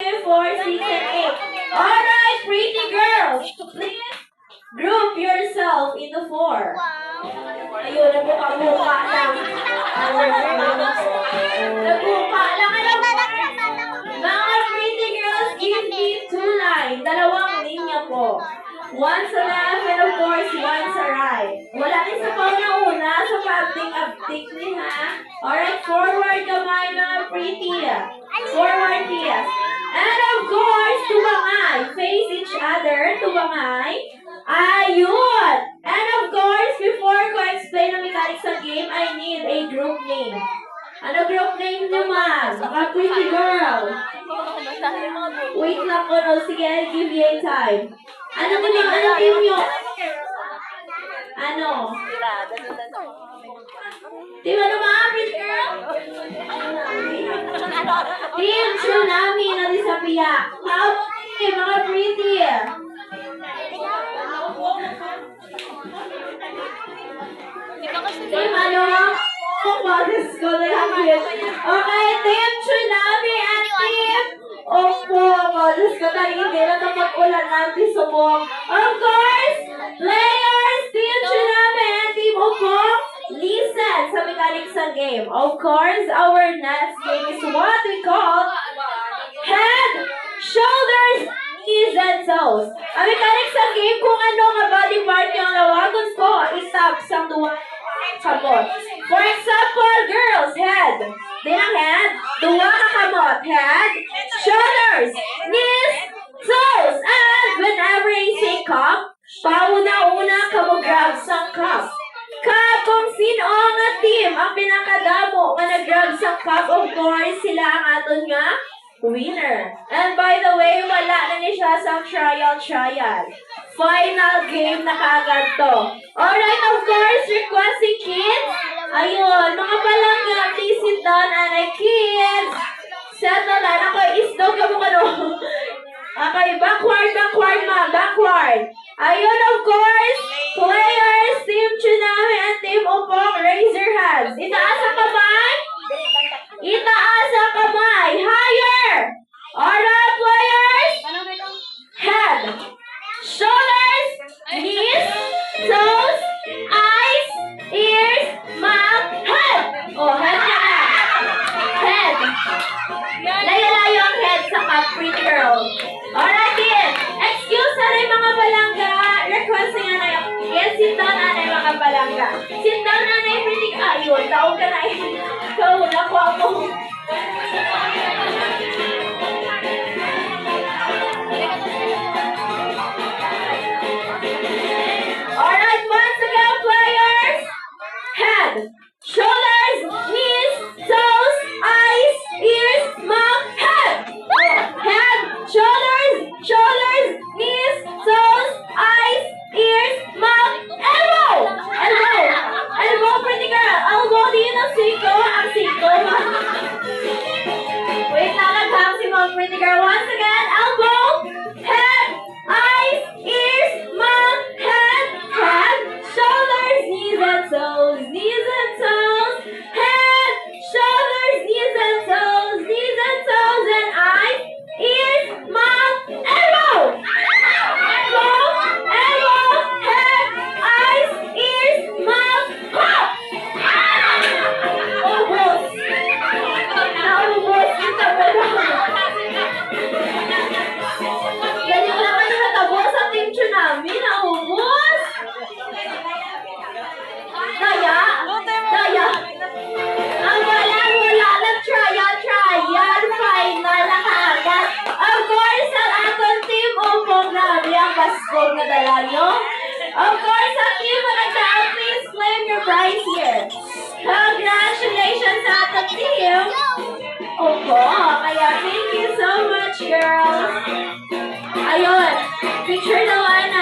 4, 6, and 8. Alright, pretty girls, please group yourself into 4. Ayun, nagbuka-buka lang. Nagbuka lang. Mga pretty girls, give me 2 lines. 2 linya po. One sa left and of course, one sa right. Wala rin sa pauna-una sa pabting-abtik ni ha. Alright, forward kamay mga pretty. Forward yes. And of course, tubangay. Face each other, tubangay. Ayun! And of course, before ko explain the mechanics of game, I need a group name. Ano group name niyo, ma'am? Mga pretty girl. Wait lang ko, no? Sige, I'll give you a time. Ano team nyo? Ano? Team ano mga pretty girl? Team Tsunami na di sa piyak. How team, mga pretty? Team ano? Modest ko na lang yun. Okay, Team Tsunami at Team Opo, modest ko na hindi na napag-ulan natin sa buong. Of course, players, Team Tsunami and Team Opo, listen sa mechanics ng game. Of course, our next game is what we call head, shoulders, knees, and toes. Ang mechanics ng game kung ano nga body part yung lawagon ko, isab sa duwa kamot. For example, girls, head. Dinang head, duwa ka kamot. Head, shoulders, knees, toes. And whenever I say cup, pauna-una ka mo grab sa cup. Kung sino nga team ang pinakadamo nga nag-grab sa cup, of course, sila ang aton nga winner. And by the way, wala na ni siya sa trial. Final game na kaagad to. Alright, of course, requesting kids. Ayun, mga palangga, please sit down, and kids. Settle na. Ako, isdog ka mo kano. Okay, backward, ma'am. Backward. Ayun, of course, players, Team Tsunami and Team Opong, raise your hands. Itaas ang kamay. Itaas ang kamay. Higher. Alright, players. Head, shoulders, knees, toes, eyes, ears, mouth, head. Oh, head na. Head. Layo-layo ang head sa pretty girl. Alright, then. Excuse na rin mga balangga. Request nga na yung yes, sit down na rin mga balangga. Sit down na rin pretty girl. Ayun, taong ka na yun. Ikaw, nakuha mo. Alright, once again, players. Head, shoulders, knees, toes, eyes, ears, mouth, head. Head, shoulders, knees, toes, eyes, ears, mouth, elbow. Elbow, pretty girl. Elbow din ang siko. Wait lang, naghang si mom, pretty girl. Once again, elbow, head, eyes, ears, mouth, head, shoulders, knees and toes, head, shoulders, knees and toes, and eyes, ears, mouth, elbow, head, eyes, ears, mouth, pop. Ubos. Naubos kita mo lang. Ganyan lang kayo natabo sa Team Tsunami. Naubos. Daya. Ang wala nag-trial. Final na kaagad. Of course, ang atong team upong grabe ang baskog na dala nyo. Of course, ang team na nagdaan, please claim your prize here. Congratulations sa atong team. Opo, kaya thank you so much, girls. Ayun, picture naman na